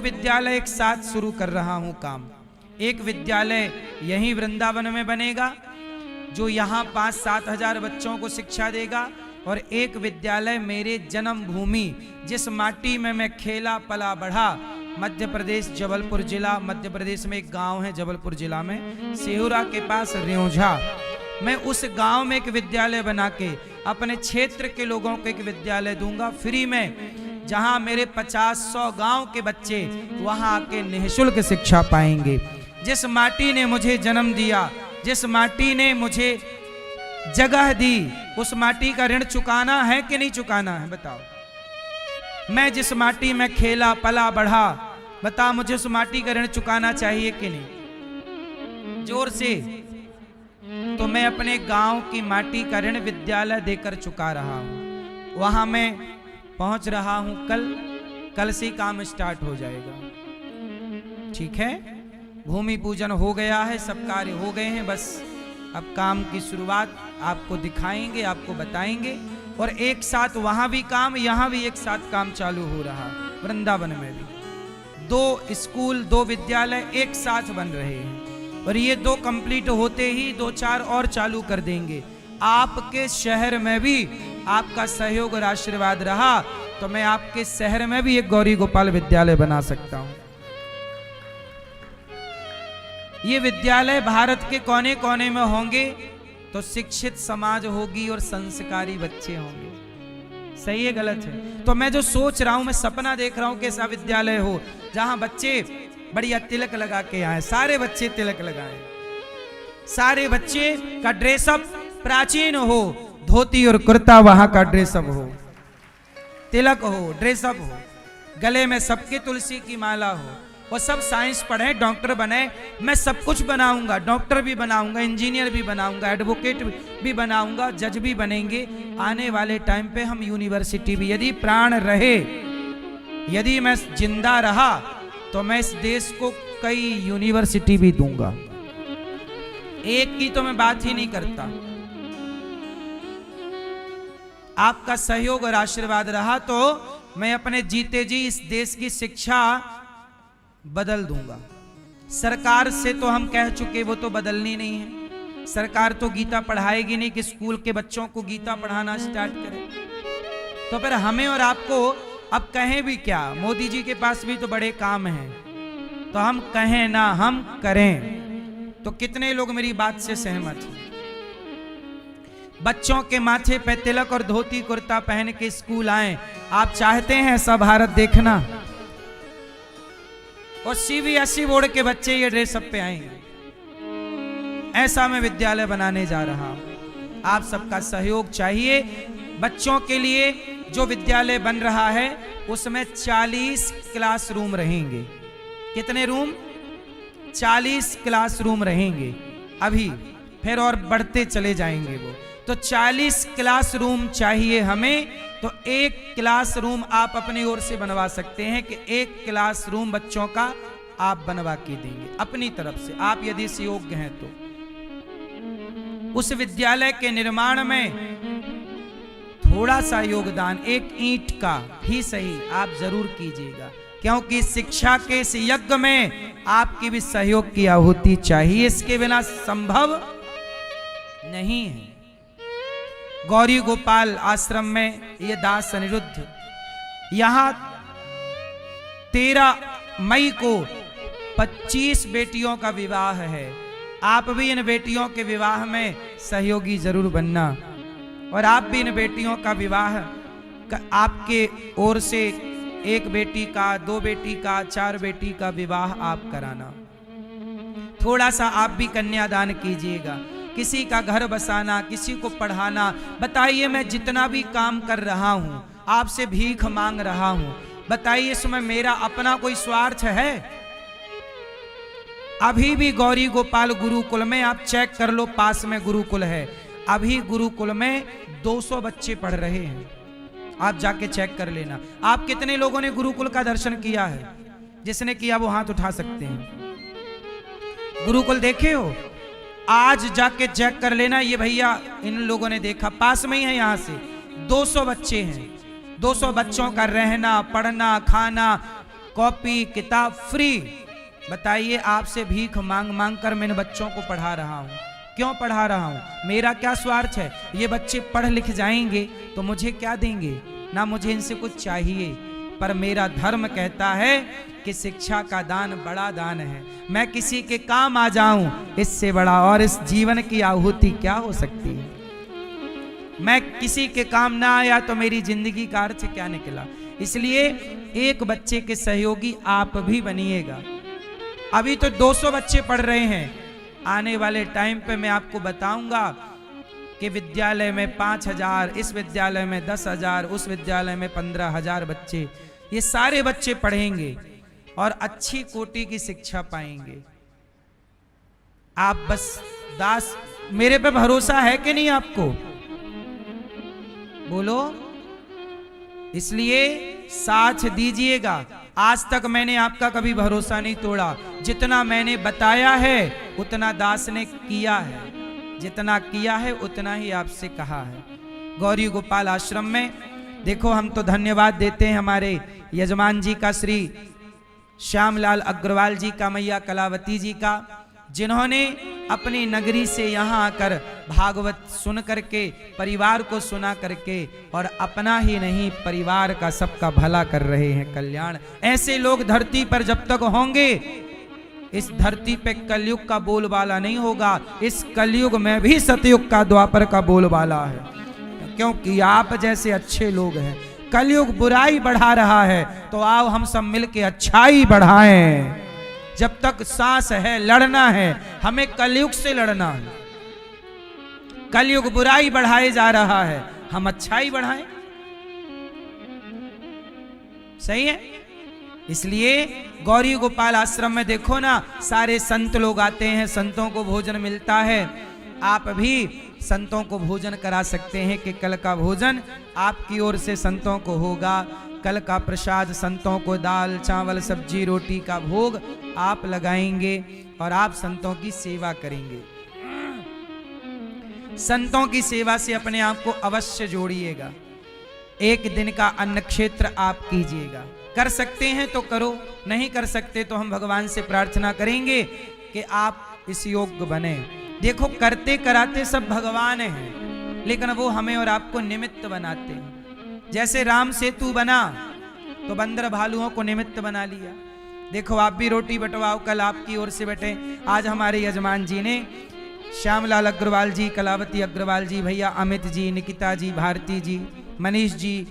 विद्यालय एक साथ शुरू कर रहा हूं काम। एक विद्यालय यहीं वृंदावन में बनेगा जो यहाँ 5-7 हजार बच्चों को शिक्षा देगा, और एक विद्यालय मेरे जन्मभूमि जिस माटी में मैं खेला पला बढ़ा, मध्य प्रदेश जबलपुर जिला, मध्य प्रदेश में एक गांव है जबलपुर जिला में, सेहुरा के पास रेौझा, मैं उस गांव में एक विद्यालय बना के अपने क्षेत्र के लोगों को एक विद्यालय दूंगा फ्री में, जहां मेरे 50-100 गांव के बच्चे वहां आके निःशुल्क शिक्षा पाएंगे। जिस माटी ने मुझे जन्म दिया, जिस माटी ने मुझे जगह दी, उस माटी का ऋण चुकाना है कि नहीं चुकाना है बताओ। मैं जिस माटी में खेला पला बढ़ा, बता मुझे उस माटी का ऋण चुकाना चाहिए कि नहीं? जोर से। तो मैं अपने गांव की माटी का ऋण विद्यालय देकर चुका रहा हूं। वहां मैं पहुंच रहा हूं कल से काम स्टार्ट हो जाएगा। ठीक है, भूमि पूजन हो गया है, सब कार्य हो गए हैं, बस अब काम की शुरुआत आपको दिखाएंगे, आपको बताएंगे। और एक साथ वहां भी काम, यहां भी एक साथ काम चालू हो रहा है। वृंदावन में भी 2 स्कूल 2 विद्यालय एक साथ बन रहे हैं, और ये 2 कंप्लीट होते ही 2-4 और चालू कर देंगे। आपके शहर में भी आपका सहयोग और आशीर्वाद रहा तो मैं आपके शहर में भी एक गौरी गोपाल विद्यालय बना सकता हूं। ये विद्यालय भारत के कोने कोने में होंगे तो शिक्षित समाज होगी और संस्कारी बच्चे होंगे। सही है गलत है? तो मैं जो सोच रहा हूं, मैं सपना देख रहा हूं कि ऐसा विद्यालय हो जहां बच्चे बढ़िया तिलक लगा के आए, सारे बच्चे तिलक लगाएं, सारे बच्चे का ड्रेसअप प्राचीन हो, धोती और कुर्ता वहां का ड्रेसअप हो, तिलक हो, ड्रेसअप हो, गले में सबके तुलसी की माला हो, और सब साइंस पढ़े, डॉक्टर बने। मैं सब कुछ बनाऊंगा, डॉक्टर भी बनाऊंगा, इंजीनियर भी बनाऊंगा, एडवोकेट भी बनाऊंगा, जज भी बनेंगे। आने वाले टाइम पे हम यूनिवर्सिटी भी, यदि प्राण रहे, यदि मैं जिंदा रहा तो मैं इस देश को कई यूनिवर्सिटी भी दूंगा। एक की तो मैं बात ही नहीं करता। आपका सहयोग और आशीर्वाद रहा तो मैं अपने जीते जी इस देश की शिक्षा बदल दूंगा। सरकार से तो हम कह चुके, वो तो बदलनी नहीं है। सरकार तो गीता पढ़ाएगी नहीं कि स्कूल के बच्चों को गीता पढ़ाना स्टार्ट करें। तो फिर हमें और आपको अब कहें भी क्या? मोदी जी के पास भी तो बड़े काम हैं, तो हम कहें ना, हम करें। तो कितने लोग मेरी बात से सहमत हैं? बच्चों के माथे पे तिलक और धोती कुर्ता पहन के स्कूल आए। आप चाहते हैं ऐसा भारत देखना? और सीबीएसई बोर्ड के बच्चे ये ड्रेसअप पे आएंगे। ऐसा मैं विद्यालय बनाने जा रहा हूं। आप सबका सहयोग चाहिए। बच्चों के लिए जो विद्यालय बन रहा है उसमें 40 क्लासरूम रहेंगे। कितने रूम? 40 क्लासरूम रहेंगे। अभी फिर और बढ़ते चले जाएंगे वो। तो 40 क्लासरूम चाहिए हमें। तो एक क्लासरूम आप अपनी ओर से बनवा सकते हैं कि एक क्लासरूम बच्चों का आप बनवा के देंगे अपनी तरफ से, आप यदि इस योग्य हैं तो। उस विद्यालय के निर्माण में थोड़ा सा योगदान, एक ईंट का ही सही, आप जरूर कीजिएगा, क्योंकि शिक्षा के इस यज्ञ में आपकी भी सहयोग की आहुति चाहिए। इसके बिना संभव नहीं है। गौरी गोपाल आश्रम में ये दास अनिरुद्ध, यहां 13 मई को 25 बेटियों का विवाह है। आप भी इन बेटियों के विवाह में सहयोगी जरूर बनना, और आप भी इन बेटियों का विवाह आपके ओर से 1 बेटी का, 2 बेटी का, 4 बेटी का विवाह आप कराना। थोड़ा सा आप भी कन्यादान कीजिएगा। किसी का घर बसाना, किसी को पढ़ाना। बताइए, मैं जितना भी काम कर रहा हूं, आपसे भीख मांग रहा हूं, बताइए इसमें मेरा अपना कोई स्वार्थ है? अभी भी गौरी गोपाल गुरुकुल में आप चेक कर लो, पास में गुरुकुल है, अभी गुरुकुल में 200 बच्चे पढ़ रहे हैं। आप जाके चेक कर लेना। आप कितने लोगों ने गुरुकुल का दर्शन किया है? जिसने किया वो हाथ उठा सकते हैं। गुरुकुल देखे हो? आज जाके चेक कर लेना। ये भैया इन लोगों ने देखा, पास में ही है, यहां से 200 बच्चे हैं। 200 बच्चों का रहना, पढ़ना, खाना, कॉपी किताब फ्री। बताइए, आपसे भीख मांग मांग कर मैं इन बच्चों को पढ़ा रहा हूँ। क्यों पढ़ा रहा हूँ? मेरा क्या स्वार्थ है? ये बच्चे पढ़ लिख जाएंगे तो मुझे क्या देंगे? ना मुझे इनसे कुछ चाहिए, पर मेरा धर्म कहता है कि शिक्षा का दान बड़ा दान है। मैं किसी के काम आ जाऊं, इससे बड़ा और इस जीवन की आहुति क्या हो सकती है? मैं किसी के काम ना आया तो मेरी जिंदगी का अर्थ क्या निकला? इसलिए एक बच्चे के सहयोगी आप भी बनिएगा। अभी तो 200 बच्चे पढ़ रहे हैं, आने वाले टाइम पे मैं आपको बताऊंगा कि विद्यालय में 5000, इस विद्यालय में 10,000, उस विद्यालय में 15,000 बच्चे, ये सारे बच्चे पढ़ेंगे और अच्छी कोटि की शिक्षा पाएंगे। आप बस दास, मेरे पे भरोसा है कि नहीं आपको? बोलो। इसलिए साथ दीजिएगा। आज तक मैंने आपका कभी भरोसा नहीं तोड़ा। जितना मैंने बताया है उतना दास ने किया है, जितना किया है उतना ही आपसे कहा है। गौरी गोपाल आश्रम में देखो, हम तो धन्यवाद देते हैं हमारे यजमान जी का, श्री श्यामलाल अग्रवाल जी का, मैया कलावती जी का, जिन्होंने अपनी नगरी से यहाँ आकर भागवत सुन करके, परिवार को सुना करके, और अपना ही नहीं परिवार का सबका भला कर रहे हैं, कल्याण। ऐसे लोग धरती पर जब तक होंगे, इस धरती पे कलयुग का बोलबाला नहीं होगा। इस कलयुग में भी सतयुग का, द्वापर का बोलबाला है, क्योंकि आप जैसे अच्छे लोग हैं। कलयुग बुराई बढ़ा रहा है, तो आओ हम सब मिलके अच्छाई बढ़ाएं। जब तक सांस है लड़ना है, हमें कलयुग से लड़ना है। कलयुग बुराई बढ़ाए जा रहा है, हम अच्छाई बढ़ाएं। सही है? इसलिए गौरी गोपाल आश्रम में देखो ना, सारे संत लोग आते हैं, संतों को भोजन मिलता है। आप भी संतों को भोजन करा सकते हैं कि कल का भोजन आपकी ओर से संतों को होगा। कल का प्रसाद संतों को दाल चावल सब्जी रोटी का भोग आप लगाएंगे और आप संतों की सेवा करेंगे। संतों की सेवा से अपने आप को अवश्य जोड़िएगा। एक दिन का अन्न क्षेत्र आप कीजिएगा। कर सकते हैं तो करो, नहीं कर सकते तो हम भगवान से प्रार्थना करेंगे कि आप इस योग्य बने। देखो, करते कराते सब भगवान हैं, लेकिन वो हमें और आपको निमित्त बनाते हैं। जैसे राम सेतु बना तो बंदर भालुओं को निमित्त बना लिया। देखो, आप भी रोटी बंटवाओ, कल आपकी ओर से बटे। आज हमारे यजमान जी ने, श्यामलाल अग्रवाल जी, कलावती अग्रवाल जी, भैया अमित जी, निकिता जी, भारती जी, मनीष जी,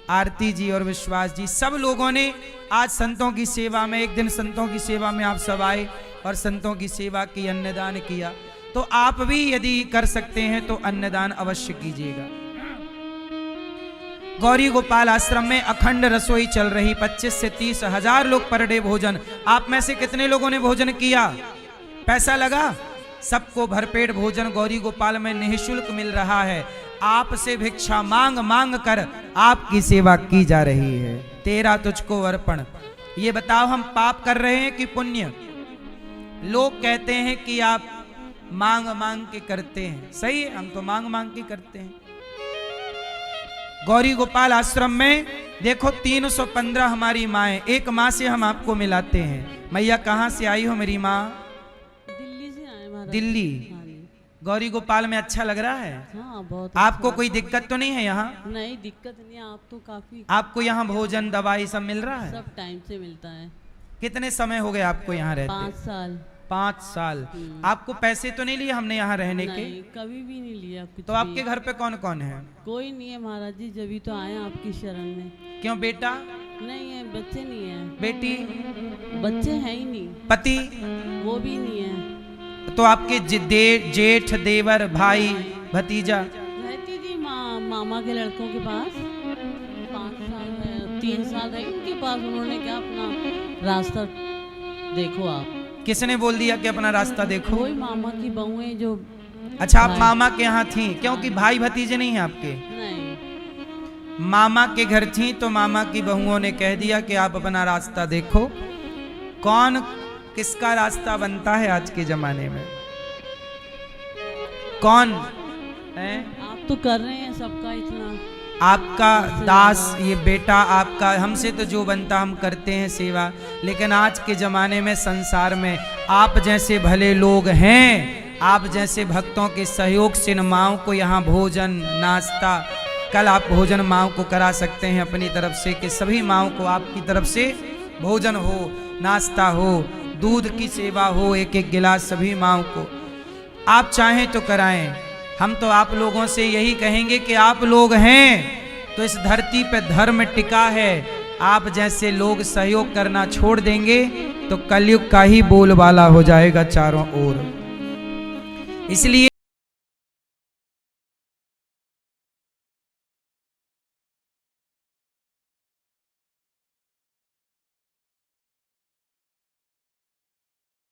आरती जी और विश्वास जी, सब लोगों ने आज संतों की सेवा में, एक दिन संतों की सेवा में आप सब आए और संतों की सेवा की, अन्नदान किया। तो आप भी यदि कर सकते हैं तो अन्नदान अवश्य कीजिएगा। गौरी गोपाल आश्रम में अखंड रसोई चल रही, 25 से 30 हजार लोग पर डे भोजन। आप में से कितने लोगों ने भोजन किया? पैसा लगा? सबको भरपेट भोजन गौरी गोपाल में निःशुल्क मिल रहा है। आपसे भिक्षा मांग मांग कर आपकी सेवा की जा रही है। तेरा तुझको अर्पण। ये बताओ, हम पाप कर रहे हैं कि पुण्य? लोग कहते हैं कि आप मांग मांग के करते हैं। सही है, हम तो मांग मांग के करते हैं। गौरी गोपाल आश्रम में देखो 315 हमारी माएँ, एक माँ से हम आपको मिलाते हैं। मैया कहाँ से आई हो मेरी माँ? दिल्ली से आए महाराज। दिल्ली। गौरी गोपाल में अच्छा लग रहा है? हाँ, बहुत। आपको कोई दिक्कत तो नहीं है यहाँ? नहीं, दिक्कत नहीं। आप तो काफी, आपको यहाँ भोजन दवाई सब मिल रहा है? सब टाइम से मिलता है। कितने समय हो गए आपको यहाँ रहते? 5 साल। 5 साल। आपको पैसे तो नहीं लिए हमने यहाँ रहने के? नहीं, कभी भी नहीं लिया कुछ तो आपके घर पे कौन कौन है? कोई नहीं है महाराज जी, जब भी तो आए आपकी शरण में। क्यों बेटा? नहीं है, बच्चे नहीं है। बेटी? बच्चे हैं ही नहीं। पति? वो भी नहीं है। तो आपके जेठ, देवर, भाई, भतीजा? रहती थी मामा के लड़कों के पास। 5 साल है, 3 साल है उनके पास। उन्होंने क्या, अपना रास्ता देखो आप। किसने बोल दिया कि अपना रास्ता देखो? कोई मामा की बहुएं जो। अच्छा, आप मामा के यहाँ थी? क्योंकि भाई भतीजे नहीं है आपके? नहीं, मामा के घर थी तो मामा की बहुओं ने कह दिया कि आप अपना रास्ता देखो। कौन किसका रास्ता बनता है आज के जमाने में? कौन है? आप तो कर रहे हैं सबका इतना। आपका दास, ये बेटा आपका, हमसे तो जो बनता हम करते हैं सेवा, लेकिन आज के ज़माने में संसार में आप जैसे भले लोग हैं, आप जैसे भक्तों के सहयोग से इन माँओं को यहाँ भोजन नाश्ता, कल आप भोजन माँओं को करा सकते हैं अपनी तरफ से कि सभी माँओं को आपकी तरफ से भोजन हो, नाश्ता हो, दूध की सेवा हो, एक एक गिलास सभी माँओं को आप चाहें तो कराएं। हम तो आप लोगों से यही कहेंगे कि आप लोग हैं तो इस धरती पे धर्म टिका है। आप जैसे लोग सहयोग करना छोड़ देंगे तो कलयुग का ही बोलबाला हो जाएगा चारों ओर। इसलिए